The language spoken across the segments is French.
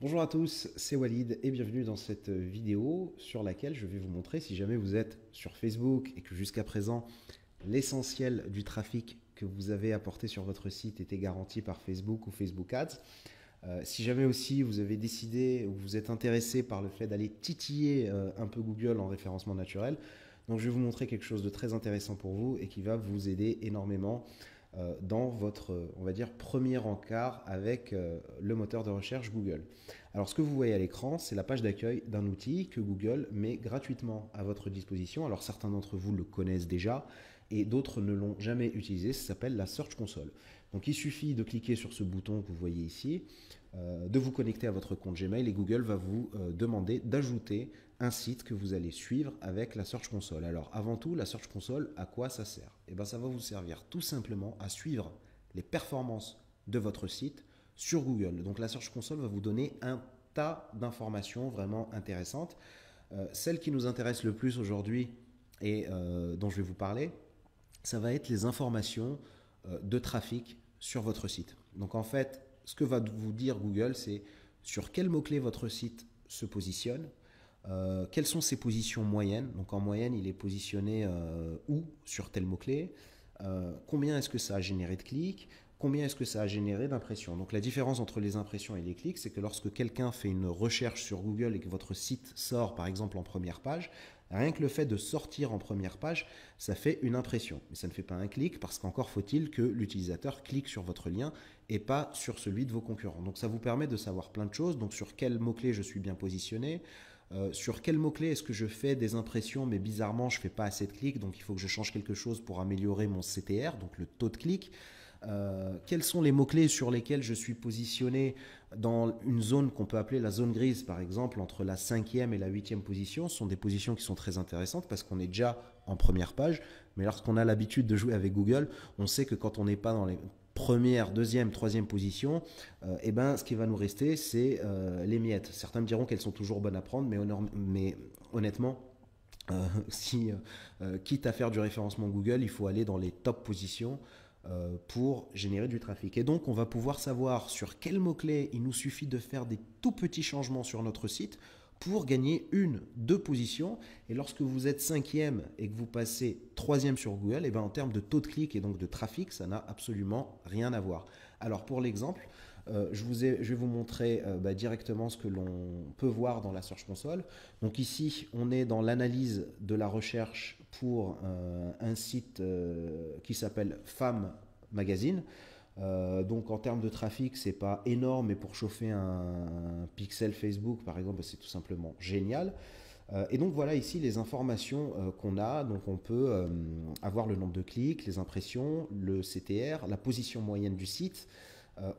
Bonjour à tous, c'est Walid et bienvenue dans cette vidéo sur laquelle je vais vous montrer si jamais vous êtes sur Facebook et que jusqu'à présent l'essentiel du trafic que vous avez apporté sur votre site était garanti par Facebook ou Facebook Ads. Si jamais aussi vous avez décidé ou vous êtes intéressé par le fait d'aller titiller un peu Google en référencement naturel, donc je vais vous montrer quelque chose de très intéressant pour vous et qui va vous aider énormément dans votre, on va dire, premier encart avec le moteur de recherche Google. Alors, ce que vous voyez à l'écran, c'est la page d'accueil d'un outil que Google met gratuitement à votre disposition. Alors, certains d'entre vous le connaissent déjà et d'autres ne l'ont jamais utilisé. Ça s'appelle la Search Console. Donc, il suffit de cliquer sur ce bouton que vous voyez ici, de vous connecter à votre compte Gmail et Google va vous demander d'ajouter un site que vous allez suivre avec la Search Console. Alors avant tout, la Search Console, à quoi ça sert? Eh bien, ça va vous servir tout simplement à suivre les performances de votre site sur Google. Donc la Search Console va vous donner un tas d'informations vraiment intéressantes. Celle qui nous intéresse le plus aujourd'hui et dont je vais vous parler, ça va être les informations de trafic sur votre site. Donc en fait, ce que va vous dire Google, c'est sur quels mots-clés votre site se positionne, quelles sont ses positions moyennes. Donc en moyenne, il est positionné où sur tel mot-clé, combien est-ce que ça a généré de clics, combien est-ce que ça a généré d'impressions. Donc la différence entre les impressions et les clics, c'est que lorsque quelqu'un fait une recherche sur Google et que votre site sort par exemple en première page, rien que le fait de sortir en première page, ça fait une impression. Mais ça ne fait pas un clic parce qu'encore faut-il que l'utilisateur clique sur votre lien et pas sur celui de vos concurrents. Donc ça vous permet de savoir plein de choses. Donc sur quel mot-clé je suis bien positionné, sur quel mot-clé est-ce que je fais des impressions, mais bizarrement je ne fais pas assez de clics, donc il faut que je change quelque chose pour améliorer mon CTR, donc le taux de clic. Quels sont les mots-clés sur lesquels je suis positionné dans une zone qu'on peut appeler la zone grise, par exemple, entre la 5e et la 8e position. Ce sont des positions qui sont très intéressantes parce qu'on est déjà en première page, mais lorsqu'on a l'habitude de jouer avec Google, on sait que quand on n'est pas dans les première, deuxième, troisième position, eh ben, ce qui va nous rester, c'est les miettes. Certains me diront qu'elles sont toujours bonnes à prendre, mais honnêtement, si, quitte à faire du référencement Google, il faut aller dans les top positions pour générer du trafic. Et donc, on va pouvoir savoir sur quel mot-clé il nous suffit de faire des tout petits changements sur notre site pour gagner une, deux positions. Et lorsque vous êtes cinquième et que vous passez troisième sur Google, et bien en termes de taux de clic et donc de trafic, ça n'a absolument rien à voir. Alors pour l'exemple, je vais vous montrer directement ce que l'on peut voir dans la Search Console. Donc ici, on est dans l'analyse de la recherche pour un site qui s'appelle Femme Magazine. Donc en termes de trafic, c'est pas énorme, mais pour chauffer un pixel Facebook, par exemple, c'est tout simplement génial. Et donc voilà ici les informations qu'on a. Donc on peut avoir le nombre de clics, les impressions, le CTR, la position moyenne du site.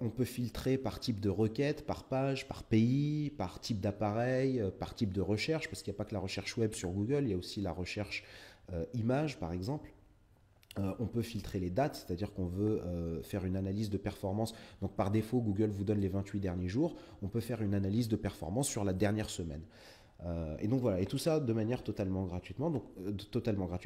On peut filtrer par type de requête, par page, par pays, par type d'appareil, par type de recherche, parce qu'il n'y a pas que la recherche web sur Google, il y a aussi la recherche image par exemple. On peut filtrer les dates, c'est-à-dire qu'on veut faire une analyse de performance. Donc par défaut, Google vous donne les 28 derniers jours. On peut faire une analyse de performance sur la dernière semaine. Et donc voilà, et tout ça de manière totalement gratuite,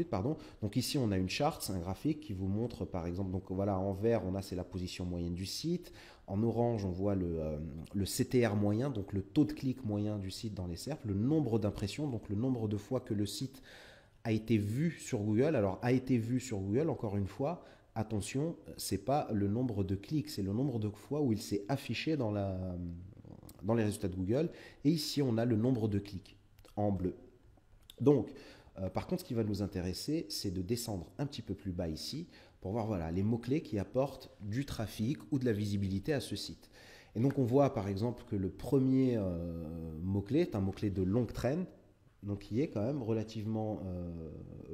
pardon. Donc ici on a une charte, c'est un graphique qui vous montre par exemple, donc voilà en vert on a c'est la position moyenne du site, en orange on voit le CTR moyen, donc le taux de clic moyen du site dans les cercles, le nombre d'impressions, donc le nombre de fois que le site a été vu sur Google. Alors a été vu sur Google, encore une fois, attention, c'est pas le nombre de clics, c'est le nombre de fois où il s'est affiché dans les résultats de Google. Et ici, on a le nombre de clics en bleu. Donc, par contre, ce qui va nous intéresser, c'est de descendre un petit peu plus bas ici pour voir voilà, les mots-clés qui apportent du trafic ou de la visibilité à ce site. Et donc, on voit par exemple que le premier mot-clé est un mot-clé de longue traîne, donc qui est quand même relativement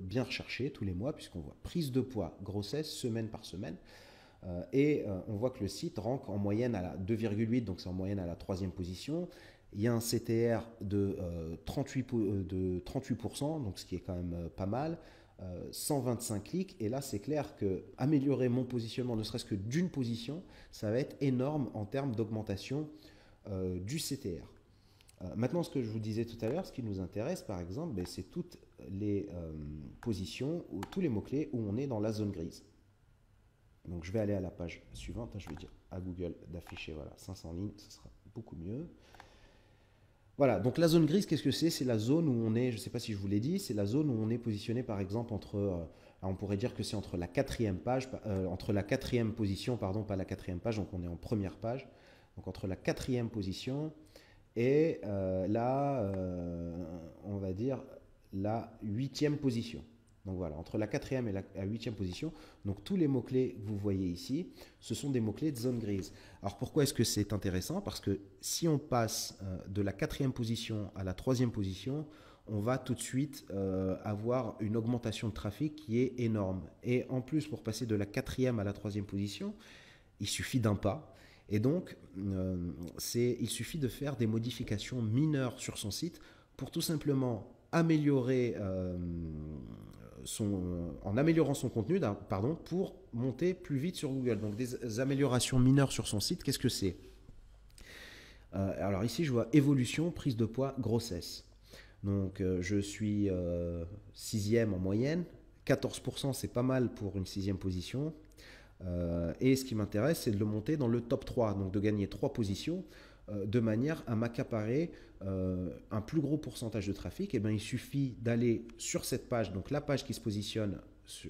bien recherché tous les mois, puisqu'on voit prise de poids, grossesse, semaine par semaine. On voit que le site rank en moyenne à la 2,8, donc c'est en moyenne à la troisième position. Il y a un CTR de 38%, donc ce qui est quand même pas mal. 125 clics, et là c'est clair que améliorer mon positionnement, ne serait-ce que d'une position, ça va être énorme en termes d'augmentation du CTR. Maintenant, ce que je vous disais tout à l'heure, ce qui nous intéresse par exemple, ben, c'est toutes les positions, ou tous les mots-clés où on est dans la zone grise. Donc je vais aller à la page suivante, je vais dire à Google d'afficher voilà, 500 lignes, ce sera beaucoup mieux. Voilà, donc la zone grise, qu'est-ce que c'est? C'est la zone où on est, je ne sais pas si je vous l'ai dit, c'est la zone où on est positionné par exemple entre, on pourrait dire que c'est entre la quatrième page, entre la quatrième position, pardon, pas la quatrième page, donc on est en première page, donc entre la quatrième position et on va dire la huitième position. Donc voilà, entre la quatrième et la huitième position. Donc tous les mots-clés que vous voyez ici, ce sont des mots-clés de zone grise. Alors pourquoi est-ce que c'est intéressant? Parce que si on passe de la quatrième position à la troisième position, on va tout de suite avoir une augmentation de trafic qui est énorme. Et en plus, pour passer de la quatrième à la troisième position, il suffit d'un pas. Et donc, il suffit de faire des modifications mineures sur son site pour tout simplement améliorer en améliorant son contenu, pardon, pour monter plus vite sur Google. Donc des améliorations mineures sur son site, qu'est-ce que c'est? Alors ici, je vois évolution, prise de poids, grossesse. Donc je suis sixième en moyenne. 14%, c'est pas mal pour une sixième position. Et ce qui m'intéresse, c'est de le monter dans le top 3, donc de gagner 3 positions de manière à m'accaparer un plus gros pourcentage de trafic. Et bien, il suffit d'aller sur cette page, donc la page qui se positionne,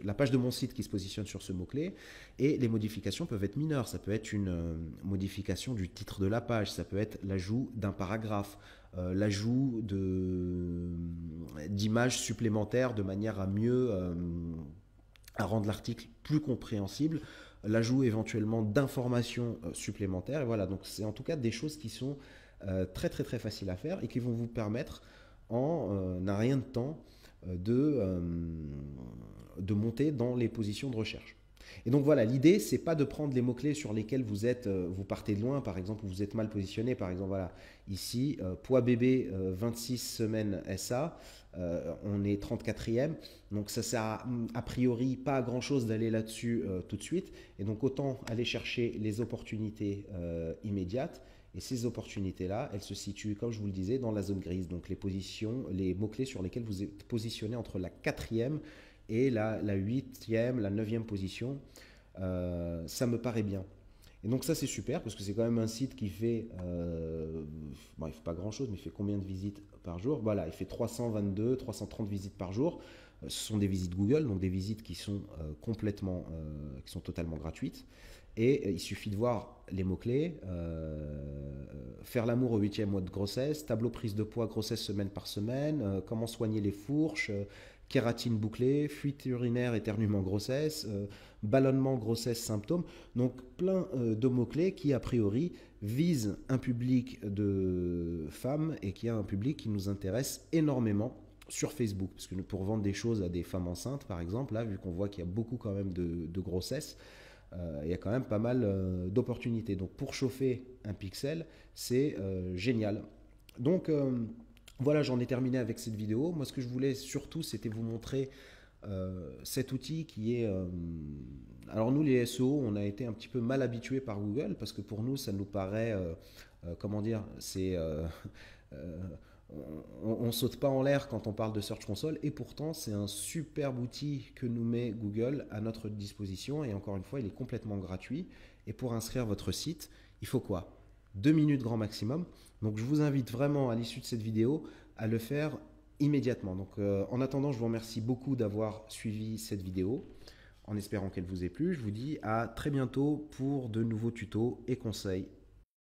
la page de mon site qui se positionne sur ce mot-clé, et les modifications peuvent être mineures. Ça peut être une modification du titre de la page, ça peut être l'ajout d'un paragraphe, l'ajout d'images supplémentaires de manière à mieux à rendre l'article plus compréhensible, l'ajout éventuellement d'informations supplémentaires. Et voilà, donc c'est en tout cas des choses qui sont très très très faciles à faire et qui vont vous permettre en un rien de temps de monter dans les positions de recherche. Et donc voilà, l'idée, c'est pas de prendre les mots-clés sur lesquels vous partez de loin, par exemple, où vous êtes mal positionné. Par exemple, voilà, ici, poids bébé, 26 semaines SA, on est 34e. Donc ça sert a priori pas à grand-chose d'aller là-dessus tout de suite. Et donc autant aller chercher les opportunités immédiates. Et ces opportunités-là, elles se situent, comme je vous le disais, dans la zone grise. Donc les mots-clés sur lesquels vous êtes positionné entre la quatrième et la huitième, la neuvième position, ça me paraît bien. Et donc ça c'est super parce que c'est quand même un site qui fait, bon, il ne fait pas grand chose, mais il fait combien de visites par jour? Voilà, il fait 322, 330 visites par jour. Ce sont des visites Google, donc des visites qui sont qui sont totalement gratuites. Et il suffit de voir les mots-clés, faire l'amour au 8e mois de grossesse, tableau prise de poids, grossesse semaine par semaine, comment soigner les fourches, kératine bouclée, fuite urinaire, éternuement, grossesse, ballonnement, grossesse, symptômes. Donc plein de mots-clés qui a priori visent un public de femmes et qui a un public qui nous intéresse énormément sur Facebook. Parce que pour vendre des choses à des femmes enceintes, par exemple, là, vu qu'on voit qu'il y a beaucoup quand même de grossesse, il y a quand même pas mal d'opportunités. Donc pour chauffer un pixel, c'est génial. Donc voilà, j'en ai terminé avec cette vidéo. Moi, ce que je voulais surtout, c'était vous montrer cet outil qui est... alors nous, les SEO, on a été un petit peu mal habitués par Google parce que pour nous, ça nous paraît... comment dire? C'est... on ne saute pas en l'air quand on parle de Search Console et pourtant c'est un superbe outil que nous met Google à notre disposition et encore une fois il est complètement gratuit et pour inscrire votre site il faut quoi? 2 minutes grand maximum. Donc je vous invite vraiment à l'issue de cette vidéo à le faire immédiatement. Donc en attendant, je vous remercie beaucoup d'avoir suivi cette vidéo en espérant qu'elle vous ait plu. Je vous dis à très bientôt pour de nouveaux tutos et conseils.